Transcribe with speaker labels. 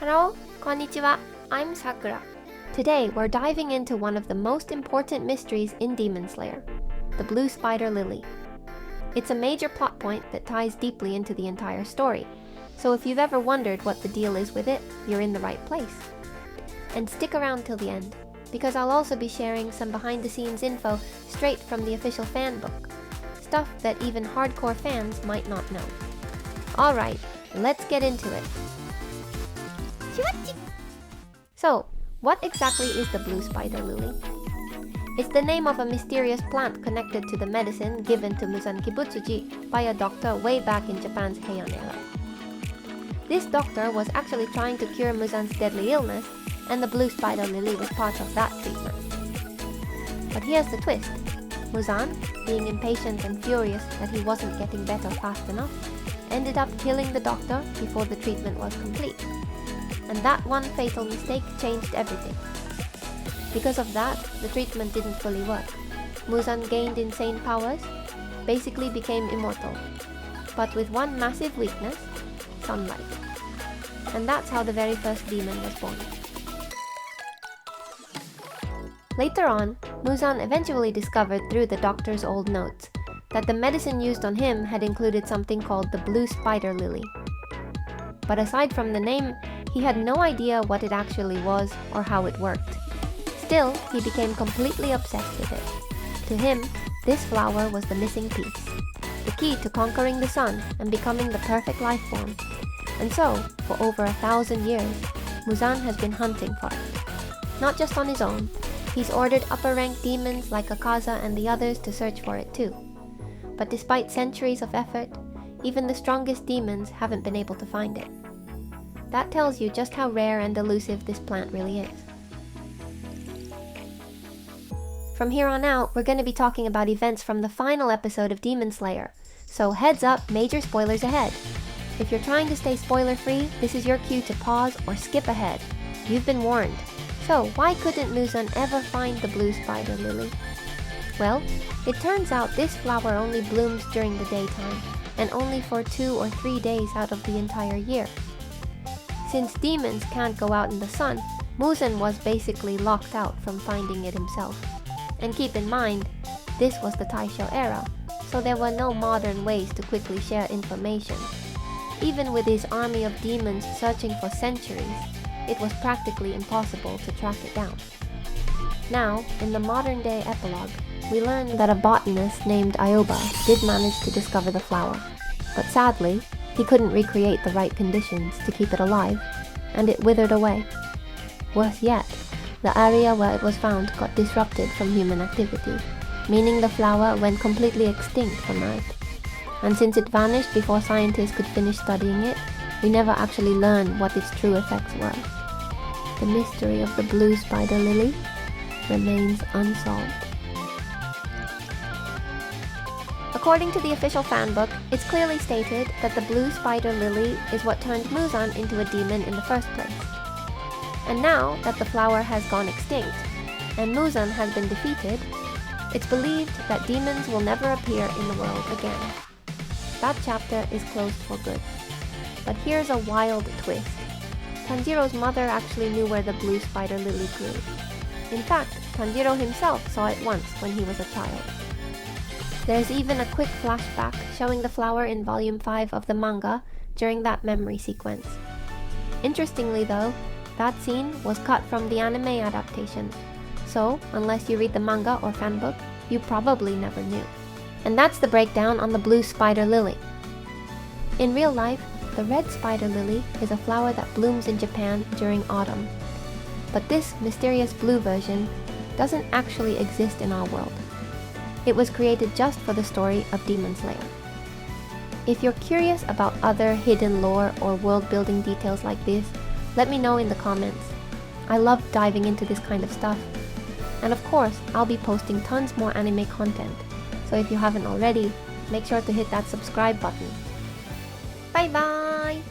Speaker 1: Hello, konnichiwa. I'm Sakura. Today we're diving into one of the most important mysteries in Demon Slayer, the Blue Spider Lily. It's a major plot point that ties deeply into the entire story, so if you've ever wondered what the deal is with it, you're in the right place. And stick around till the end, because I'll also be sharing some behind-the-scenes info straight from the official fan book, stuff that even hardcore fans might not know. Alright, let's get into it. So, what exactly is the Blue Spider Lily? It's the name of a mysterious plant connected to the medicine given to Muzan Kibutsuji by a doctor way back in Japan's Heian-era. This doctor was actually trying to cure Muzan's deadly illness, and the Blue Spider Lily was part of that treatment. But here's the twist. Muzan, being impatient and furious that he wasn't getting better fast enough, ended up killing the doctor before the treatment was complete. And that one fatal mistake changed everything. Because of that, the treatment didn't fully work. Muzan gained insane powers, basically became immortal, but with one massive weakness, sunlight. And that's how the very first demon was born. Later on, Muzan eventually discovered through the doctor's old notes that the medicine used on him had included something called the Blue Spider Lily. But aside from the name, he had no idea what it actually was or how it worked. Still, he became completely obsessed with it. To him, this flower was the missing piece, the key to conquering the sun and becoming the perfect life form. And so, for over 1,000 years, Muzan has been hunting for it. Not just on his own, he's ordered upper-ranked demons like Akaza and the others to search for it too. But despite centuries of effort, even the strongest demons haven't been able to find it. That tells you just how rare and elusive this plant really is. From here on out, we're going to be talking about events from the final episode of Demon Slayer, so heads up, major spoilers ahead. If you're trying to stay spoiler-free, this is your cue to pause or skip ahead. You've been warned. So why couldn't Muzan ever find the Blue Spider Lily? Well, it turns out this flower only blooms during the daytime, and only for 2 or 3 days out of the entire year. Since demons can't go out in the sun, Muzan was basically locked out from finding it himself. And keep in mind, this was the Taisho era, so there were no modern ways to quickly share information. Even with his army of demons searching for centuries, it was practically impossible to track it down. Now, in the modern-day epilogue, we learn that a botanist named Ioba did manage to discover the flower, but sadly, he couldn't recreate the right conditions to keep it alive, and it withered away. Worse yet, the area where it was found got disrupted from human activity, meaning the flower went completely extinct from Earth. And since it vanished before scientists could finish studying it, we never actually learned what its true effects were. The mystery of the Blue Spider Lily remains unsolved. According to the official fanbook, it's clearly stated that the Blue Spider Lily is what turned Muzan into a demon in the first place. And now that the flower has gone extinct, and Muzan has been defeated, it's believed that demons will never appear in the world again. That chapter is closed for good. But here's a wild twist. Tanjiro's mother actually knew where the Blue Spider Lily grew. In fact, Tanjiro himself saw it once when he was a child. There's even a quick flashback showing the flower in volume 5 of the manga during that memory sequence. Interestingly though, that scene was cut from the anime adaptation, so unless you read the manga or fanbook, you probably never knew. And that's the breakdown on the Blue Spider Lily. In real life, the red spider lily is a flower that blooms in Japan during autumn. But this mysterious blue version doesn't actually exist in our world. It was created just for the story of Demon Slayer. If you're curious about other hidden lore or world-building details like this, let me know in the comments. I love diving into this kind of stuff. And of course, I'll be posting tons more anime content, so if you haven't already, make sure to hit that subscribe button. Bye bye!